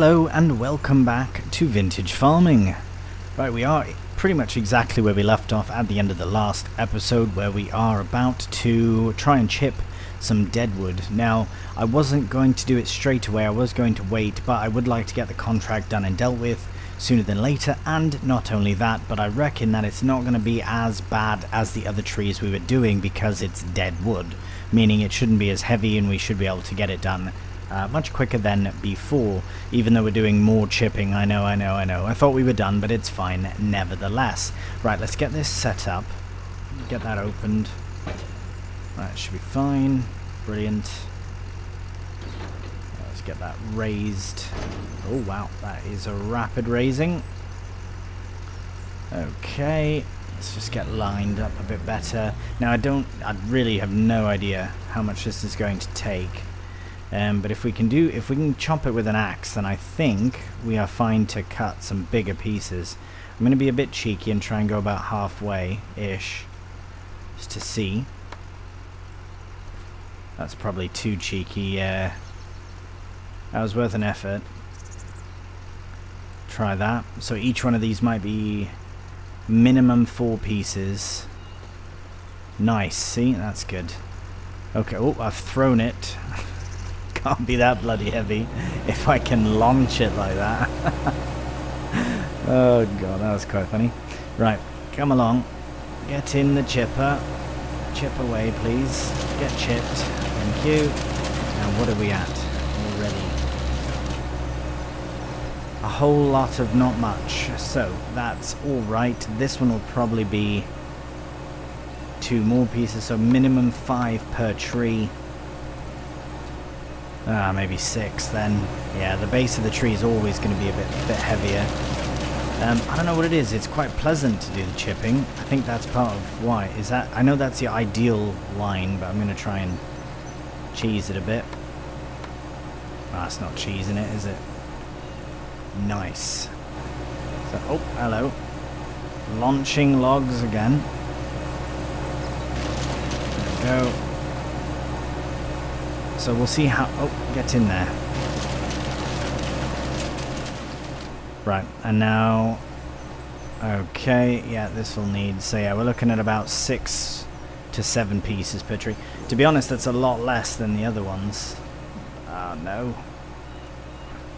Hello and welcome back to Vintage Farming. Right, we are pretty much exactly where we left off at the end of the last episode, where we are about to try and chip some deadwood. Now, I wasn't going to do it straight away, I was going to wait, but I would like to get the contract done and dealt with sooner than later, and not only that, but I reckon that it's not going to be as bad as the other trees we were doing because it's dead wood, meaning it shouldn't be as heavy and we should be able to get it done much quicker than before, even though we're doing more chipping. I know. I thought we were done, but it's fine nevertheless. Right, let's get this set up. Get that opened. Right, should be fine. Brilliant. Let's get that raised. Oh wow, that is a rapid raising. Okay, let's just get lined up a bit better. Now I really have no idea how much this is going to take. But if we can chop it with an axe, then I think we are fine to cut some bigger pieces. I'm going to be a bit cheeky and try and go about halfway-ish, just to see. That's probably too cheeky, yeah. That was worth an effort. Try that. So each one of these might be minimum 4 pieces. Nice, see? That's good. Okay, oh, I've thrown it. Can't be that bloody heavy if I can launch it like that. Oh god, that was quite funny. Right, come along. Get in the chipper. Chip away, please. Get chipped. Thank you. Now what are we at already? A whole lot of not much. So, that's alright. This one will probably be 2 more pieces, so minimum 5 per tree. Maybe 6 then. Yeah, the base of the tree is always going to be a bit heavier. I don't know what it is. It's quite pleasant to do the chipping. I think that's part of why. Is that? I know that's the ideal line, but I'm going to try and cheese it a bit. It's not cheesing it, is it? Nice. So, oh, hello. Launching logs again. There we go. So we'll see how... Oh, get in there. Right, and now... Okay, yeah, this will need... So yeah, we're looking at about 6 to 7 pieces per tree. To be honest, that's a lot less than the other ones. No.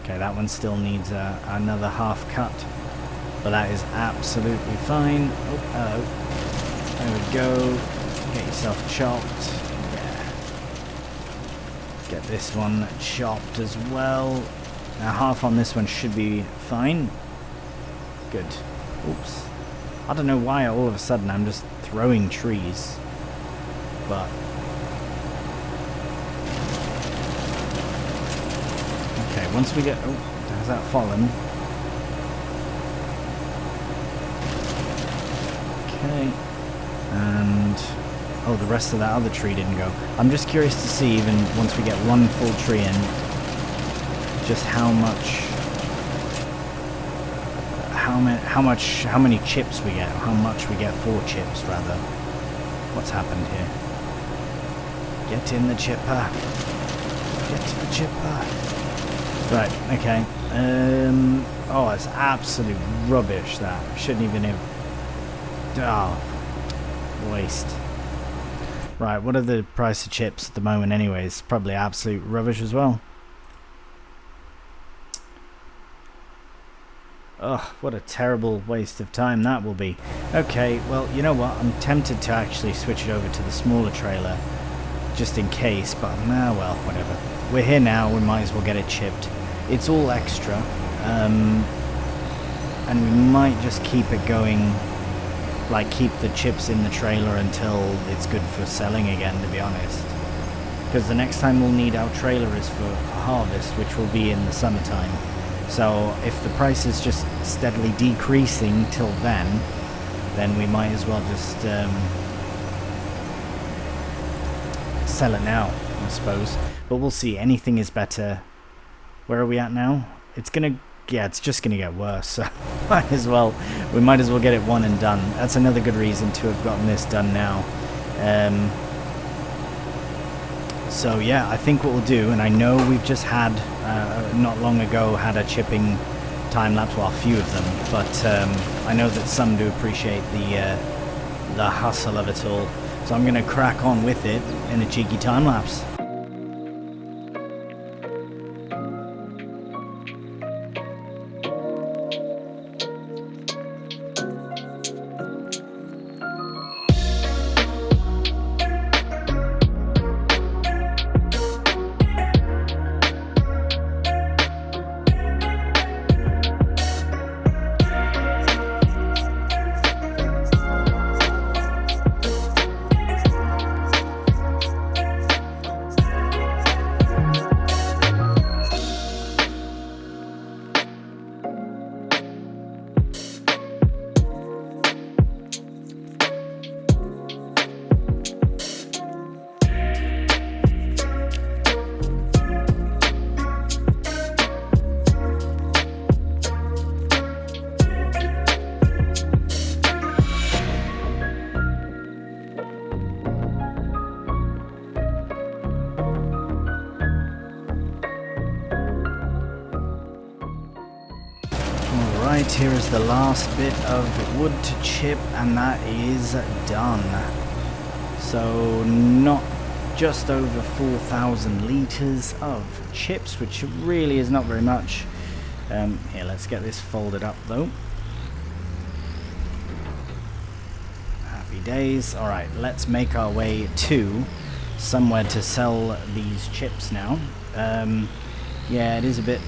Okay, that one still needs another half cut. But that is absolutely fine. Oh, hello. There we go. Get yourself chopped. Get this one chopped as well. Now half on this one should be fine. Good. Oops. I don't know why all of a sudden I'm just throwing trees. But... Okay, once we get... Oh, has that fallen? Okay. And... Oh, the rest of that other tree didn't go. I'm just curious to see, even once we get one full tree in, just how many chips we get, or how much we get for chips, rather. What's happened here? Get in the chipper. Get to the chipper. Right, okay. Oh, it's absolute rubbish, that. Shouldn't even have... Oh, waste. Right, what are the price of chips at the moment anyways? Probably absolute rubbish as well. Ugh, what a terrible waste of time that will be. Okay, well, you know what? I'm tempted to actually switch it over to the smaller trailer, just in case, but well, whatever. We're here now, we might as well get it chipped. It's all extra, and we might just keep it going... Like, keep the chips in the trailer until it's good for selling again, to be honest. Because the next time we'll need our trailer is for harvest, which will be in the summertime. So, if the price is just steadily decreasing till then we might as well just sell it now, I suppose. But we'll see. Anything is better. Where are we at now? It's gonna... Yeah, it's just going to get worse, so we might as well get it one and done. That's another good reason to have gotten this done now. So yeah, I think what we'll do, and I know we've just had, not long ago, had a chipping time-lapse, well, a few of them, but I know that some do appreciate the hustle of it all. So I'm going to crack on with it in a cheeky time-lapse. Right, here is the last bit of wood to chip, and that is done. So not just over 4,000 litres of chips, which really is not very much. Here, let's get this folded up though. Happy days. Alright, let's make our way to somewhere to sell these chips now. Yeah, it is a bit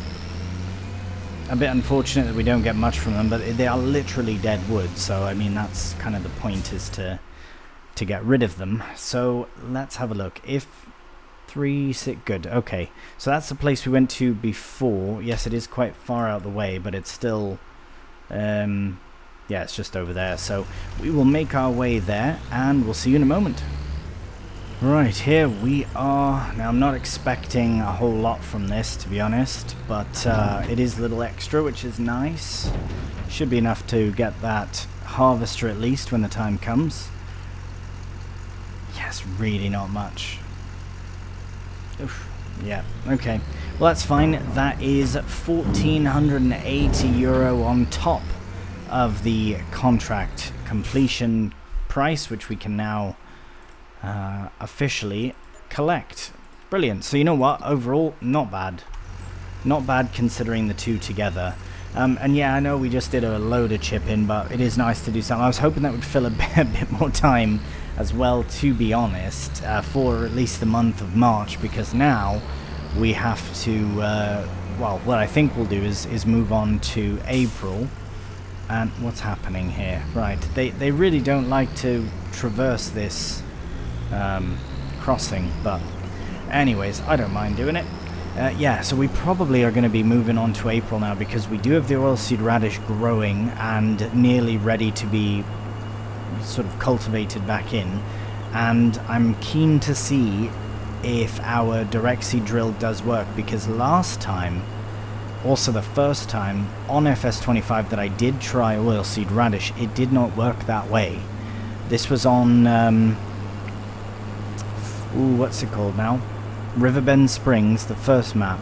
unfortunate that we don't get much from them, but they are literally dead wood, so I mean that's kind of the point, is to get rid of them. So let's have a look. If 3, 6, good, okay, so that's the place we went to before. Yes, it is quite far out of the way, but it's still yeah, it's just over there, so we will make our way there and we'll see you in a moment. Right, here we are. Now, I'm not expecting a whole lot from this, to be honest, but it is a little extra, which is nice. Should be enough to get that harvester at least when the time comes. Yes, really not much. Oof. Yeah, okay. Well, that's fine. That is €1,480 on top of the contract completion price, which we can now officially collect. Brilliant. So you know what, overall not bad considering the two together. And yeah, I know we just did a load of chipping, but it is nice to do something. I was hoping that would fill a bit more time as well, to be honest, for at least the month of March, because now we have to well, what I think we'll do is move on to April. And what's happening here? Right, they really don't like to traverse this crossing, but anyways, I don't mind doing it. Yeah, so we probably are going to be moving on to April now, because we do have the oilseed radish growing and nearly ready to be sort of cultivated back in, and I'm keen to see if our direct seed drill does work, because last time, also the first time on FS25 that I did try oilseed radish, it did not work that way. This was on what's it called now? Riverbend Springs, the first map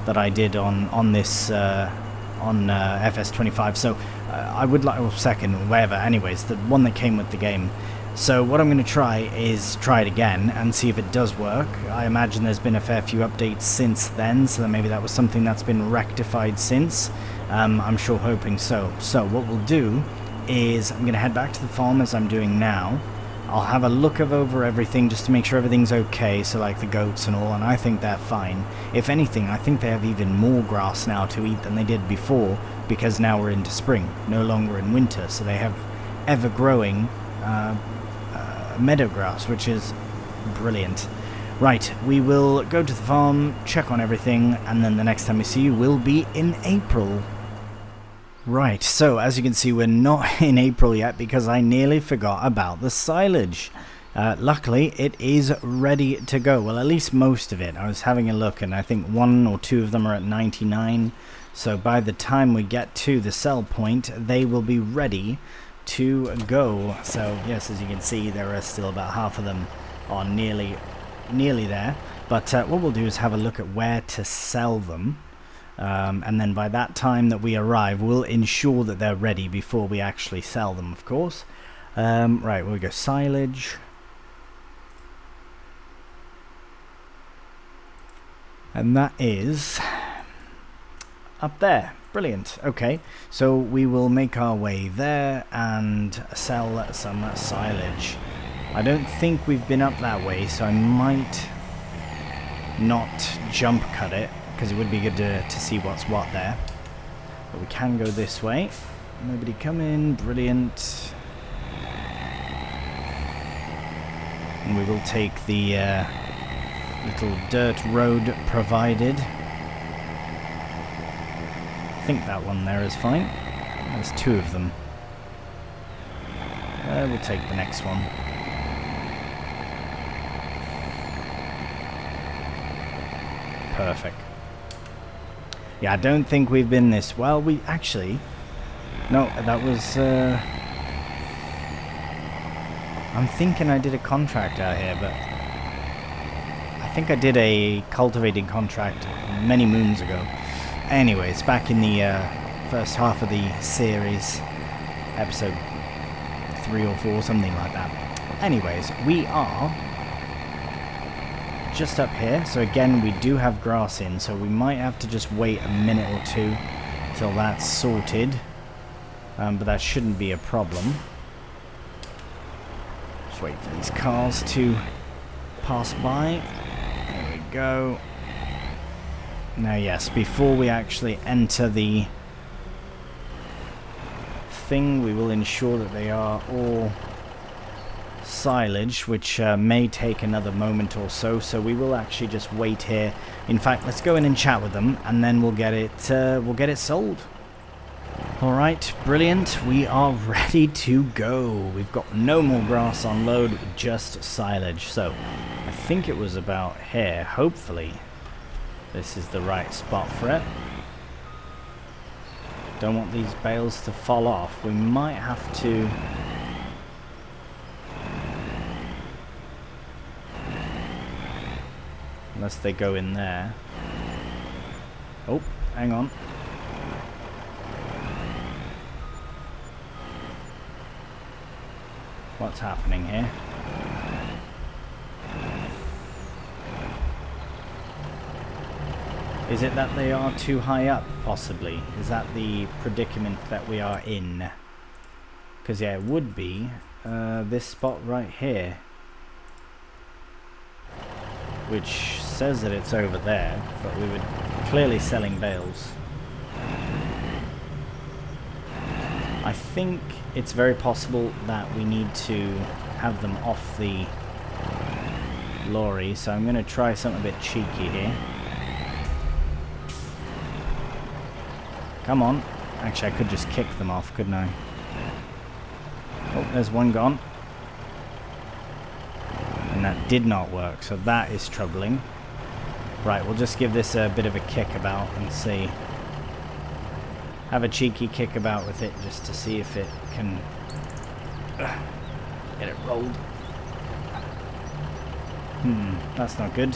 that I did on this on FS25. So I would like, or second, whatever. Anyways, the one that came with the game. So what I'm going to try is try it again and see if it does work. I imagine there's been a fair few updates since then, so maybe that was something that's been rectified since. I'm sure hoping so. So what we'll do is I'm going to head back to the farm as I'm doing now. I'll have a look over everything just to make sure everything's okay, so like the goats and all, and I think they're fine. If anything, I think they have even more grass now to eat than they did before, because now we're into spring, no longer in winter, so they have ever-growing meadow grass, which is brilliant. Right, we will go to the farm, check on everything, and then the next time we see you will be in April. Right, so as you can see, we're not in April yet because I nearly forgot about the silage. Luckily, it is ready to go. Well, at least most of it. I was having a look, and I think 1 or 2 of them are at 99. So by the time we get to the sell point, they will be ready to go. So yes, as you can see, there are still about half of them on nearly there. But what we'll do is have a look at where to sell them. And then by that time that we arrive, we'll ensure that they're ready before we actually sell them, of course. Right, we'll go silage. And that is up there. Brilliant. Okay, so we will make our way there and sell some silage. I don't think we've been up that way, so I might not jump cut it, because it would be good to see what's what there. But we can go this way. Nobody come in. Brilliant. And we will take the little dirt road provided. I think that one there is fine. There's two of them. We'll take the next one. Perfect. Yeah, I don't think we've been this well. We actually... No, that was... I'm thinking I did a contract out here, but... I think I did a cultivating contract many moons ago. Anyways, back in the first half of the series, episode 3 or 4, something like that. Anyways, we are just up here, so again we do have grass in, so we might have to just wait a minute or two till that's sorted, but that shouldn't be a problem. Just wait for these cars to pass by. There we go. Now yes, before we actually enter the thing, we will ensure that they are all silage, which may take another moment or so, so we will actually just wait here. In fact, let's go in and chat with them, and then we'll get it sold. Alright, brilliant. We are ready to go. We've got no more grass on load, just silage. So, I think it was about here. Hopefully, this is the right spot for it. Don't want these bales to fall off. We might have to... Unless they go in there. Oh, hang on. What's happening here? Is it that they are too high up, possibly? Is that the predicament that we are in? Because, yeah, it would be this spot right here. Which says that it's over there, but we were clearly selling bales. I think it's very possible that we need to have them off the lorry, so I'm going to try something a bit cheeky here. Come on. Actually, I could just kick them off, couldn't I? Oh, there's one gone. And that did not work, so that is troubling. Right, we'll just give this a bit of a kick about and see. Have a cheeky kick about with it just to see if it can get it rolled. That's not good.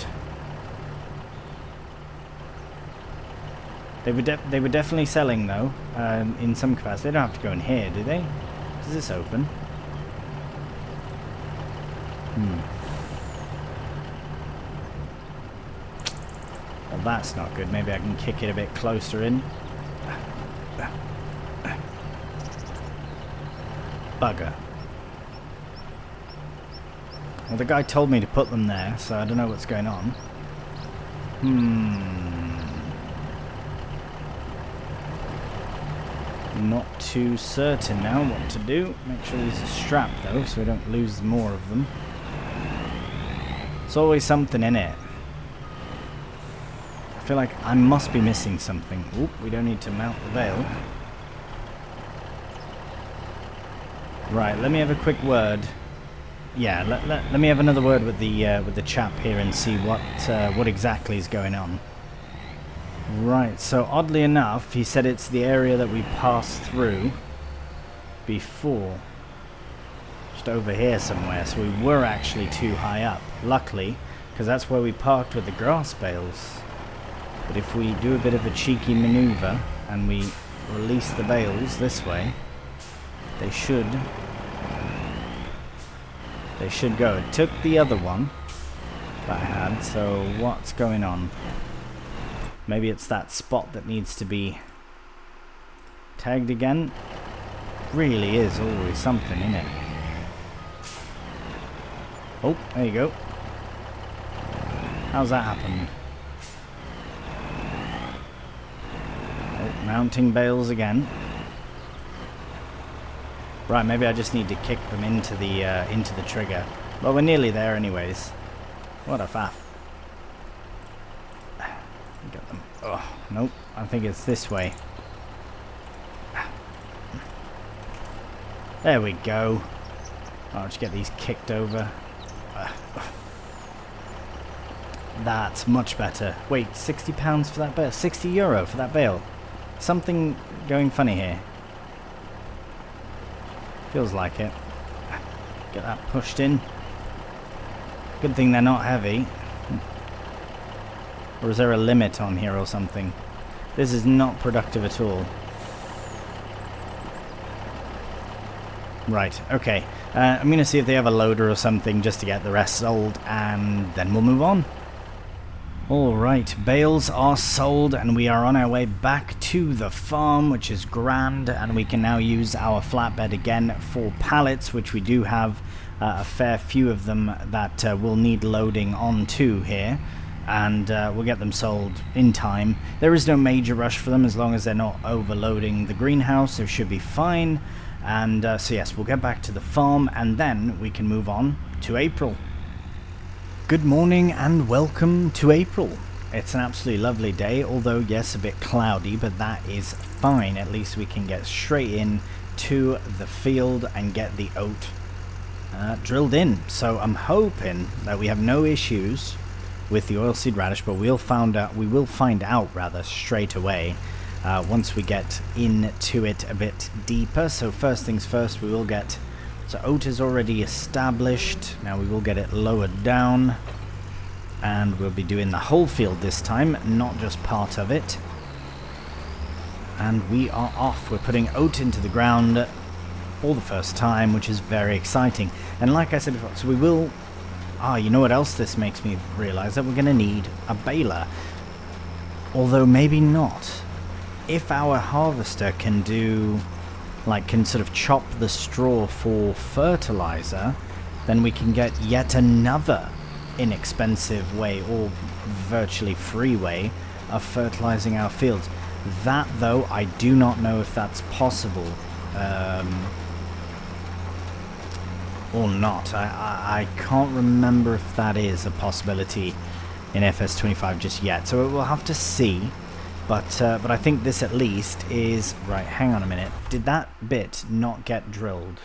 They were definitely selling though, in some capacity. They don't have to go in here, do they? Does this open? Well, that's not good. Maybe I can kick it a bit closer in. Bugger. Well, the guy told me to put them there, so I don't know what's going on. Not too certain now what to do. Make sure these are strapped though, so we don't lose more of them. There's always something in it. I feel like I must be missing something. Oop, we don't need to mount the bale. Right, let me have a quick word. Yeah, let me have another word with the chap here and see what exactly is going on. Right, so oddly enough, he said it's the area that we passed through before. Just over here somewhere, so we were actually too high up. Luckily, because that's where we parked with the grass bales. But if we do a bit of a cheeky maneuver and we release the bales this way, they should go. It took the other one that I had, so what's going on? Maybe it's that spot that needs to be tagged again. Really is always something, isn't it? Oh, there you go. How's that happen? Oh, mounting bales again. Right, maybe I just need to kick them into the trigger. Well, we're nearly there anyways. What a faff. Get them. Oh, nope. I think it's this way. There we go. I'll just get these kicked over. That's much better. Wait, £60 for that bale? €60 for that bale? Something going funny here. Feels like it. Get that pushed in. Good thing they're not heavy. Or is there a limit on here or something? This is not productive at all. Right, okay. I'm going to see if they have a loader or something just to get the rest sold, and then we'll move on. Alright, bales are sold and we are on our way back to the farm, which is grand, and we can now use our flatbed again for pallets, which we do have a fair few of them that will need loading onto here, and we'll get them sold in time. There is no major rush for them as long as they're not overloading the greenhouse, so it should be fine. And so yes, we'll get back to the farm and then we can move on to April. Good morning and welcome to April. It's an absolutely lovely day, although yes, a bit cloudy, but that is fine. At least we can get straight in to the field and get the oat drilled in. So I'm hoping that we have no issues with the oilseed radish, but we will find out straight away once we get into it a bit deeper. So first things first, we will get... So oat is already established. Now we will get it lowered down. And we'll be doing the whole field this time, not just part of it. And we are off. We're putting oat into the ground for the first time, which is very exciting. And like I said before, so we will... you know what else this makes me realize? That we're going to need a baler. Although maybe not. If our harvester can do... can sort of chop the straw for fertilizer, then we can get yet another inexpensive way, or virtually free way, of fertilizing our fields. That, though, I do not know if that's possible or not. I can't remember if that is a possibility in FS25 just yet, so we'll have to see. But I think this at least is... Right, hang on a minute. Did that bit not get drilled?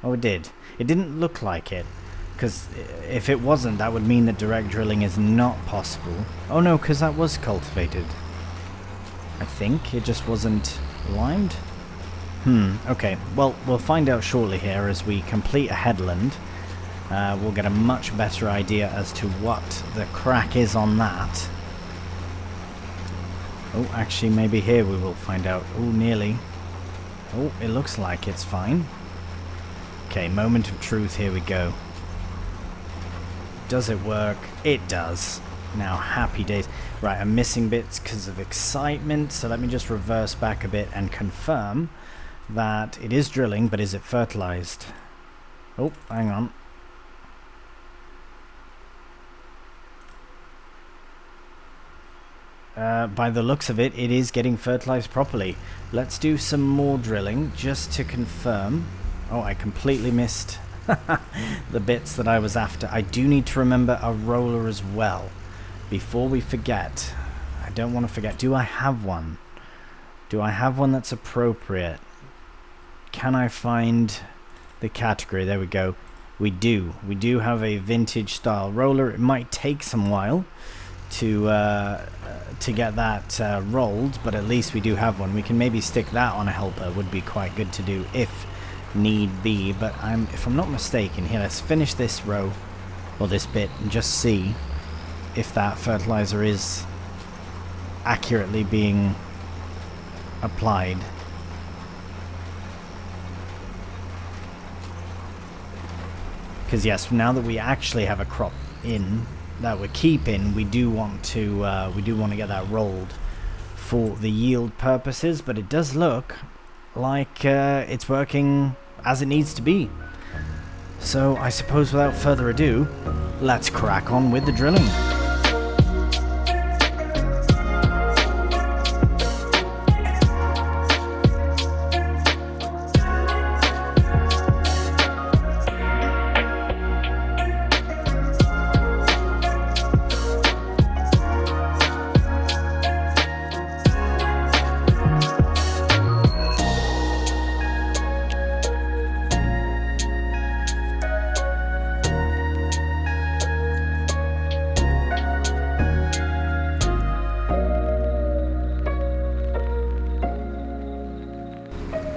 Oh, it did. It didn't look like it. Because if it wasn't, that would mean that direct drilling is not possible. Oh no, because that was cultivated. I think. It just wasn't limed. Okay. Well, we'll find out shortly here as we complete a headland. We'll get a much better idea as to what the crack is on that. Oh, actually, maybe here we will find out. Oh, nearly. Oh, it looks like it's fine. Okay, moment of truth, here we go. Does it work? It does. Now, happy days. Right, I'm missing bits because of excitement, so let me just reverse back a bit and confirm that it is drilling, but is it fertilized? Oh, hang on. By the looks of it, it is getting fertilized properly. Let's do some more drilling just to confirm. Oh, I completely missed the bits that I was after. I do need to remember a roller as well. Before we forget, I don't want to forget. Do I have one? Do I have one that's appropriate? Can I find the category? There we go. We do. We do have a vintage style roller. It might take some while to get that rolled, but at least we do have one. We can maybe stick that on a helper. Would be quite good to do if need be. But if I'm not mistaken, here, let's finish this row or this bit, and just see if that fertilizer is accurately being applied. Because yes, now that we actually have a crop in that we're keeping, we do want to get that rolled for the yield purposes. But it does look like it's working as it needs to be. So I suppose without further ado, let's crack on with the drilling.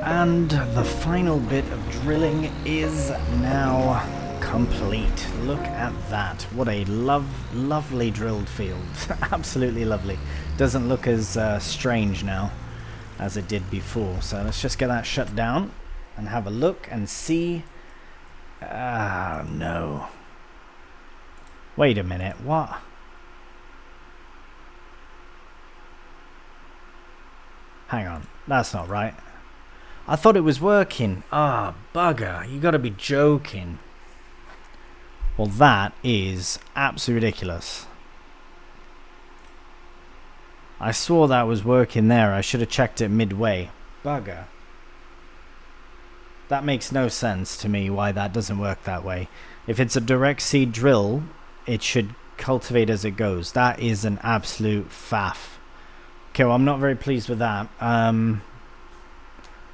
And the final bit of drilling is now complete. Look at that. What a lovely drilled field. Absolutely lovely. Doesn't look as strange now as it did before. So let's just get that shut down and have a look and see. Ah, no. Wait a minute. What? Hang on. That's not right. I thought it was working. Ah, bugger. You gotta be joking. Well, that is absolutely ridiculous. I swore that was working there. I should have checked it midway. Bugger. That makes no sense to me why that doesn't work that way. If it's a direct seed drill, it should cultivate as it goes. That is an absolute faff. Okay, well, I'm not very pleased with that.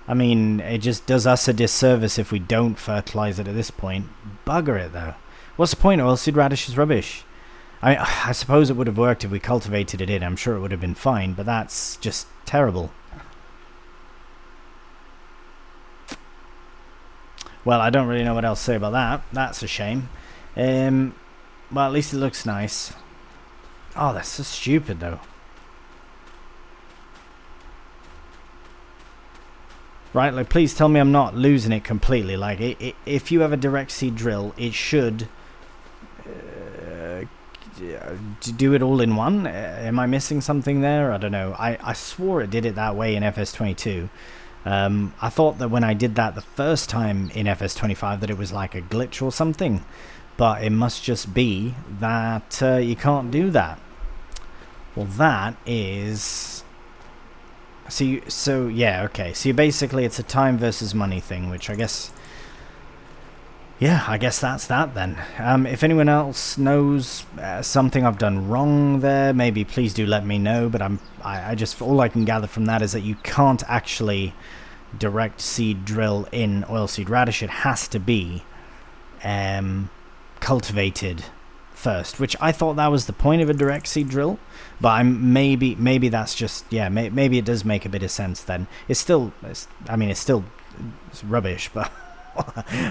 I mean, it just does us a disservice if we don't fertilize it at this point. Bugger it, though. What's the point? Oilseed radish is rubbish. I suppose it would have worked if we cultivated it in. I'm sure it would have been fine, but that's just terrible. Well, I don't really know what else to say about that. That's a shame. Well, at least it looks nice. Oh, that's so stupid, though. Right, like, please tell me I'm not losing it completely. Like, if you have a direct seed drill, it should do it all in one. Am I missing something there? I don't know. I swore it did it that way in FS22. I thought that when I did that the first time in FS25 that it was like a glitch or something. But it must just be that you can't do that. Well, that is... So yeah, okay. So basically it's a time versus money thing, which I guess... Yeah, I guess that's that then. If anyone else knows something I've done wrong there, maybe please do let me know. But I just... All I can gather from that is that you can't actually direct seed drill in oilseed radish. It has to be cultivated first, which I thought that was the point of a direct seed drill. But maybe that's just, yeah, maybe it does make a bit of sense then. It's still rubbish, but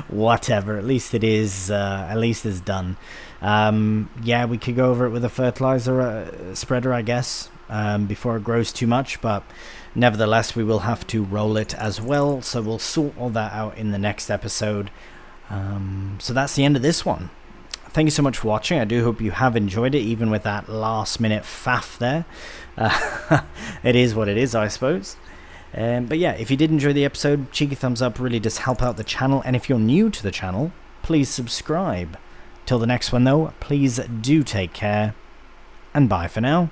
whatever. At least it is, at least it's done. Yeah, we could go over it with a fertilizer spreader, I guess, before it grows too much. But nevertheless, we will have to roll it as well. So we'll sort all that out in the next episode. So that's the end of this one. Thank you so much for watching. I do hope you have enjoyed it, even with that last minute faff there. It is what it is, I suppose. But yeah, if you did enjoy the episode, cheeky thumbs up really does help out the channel. And if you're new to the channel, please subscribe. Till the next one though, please do take care. And bye for now.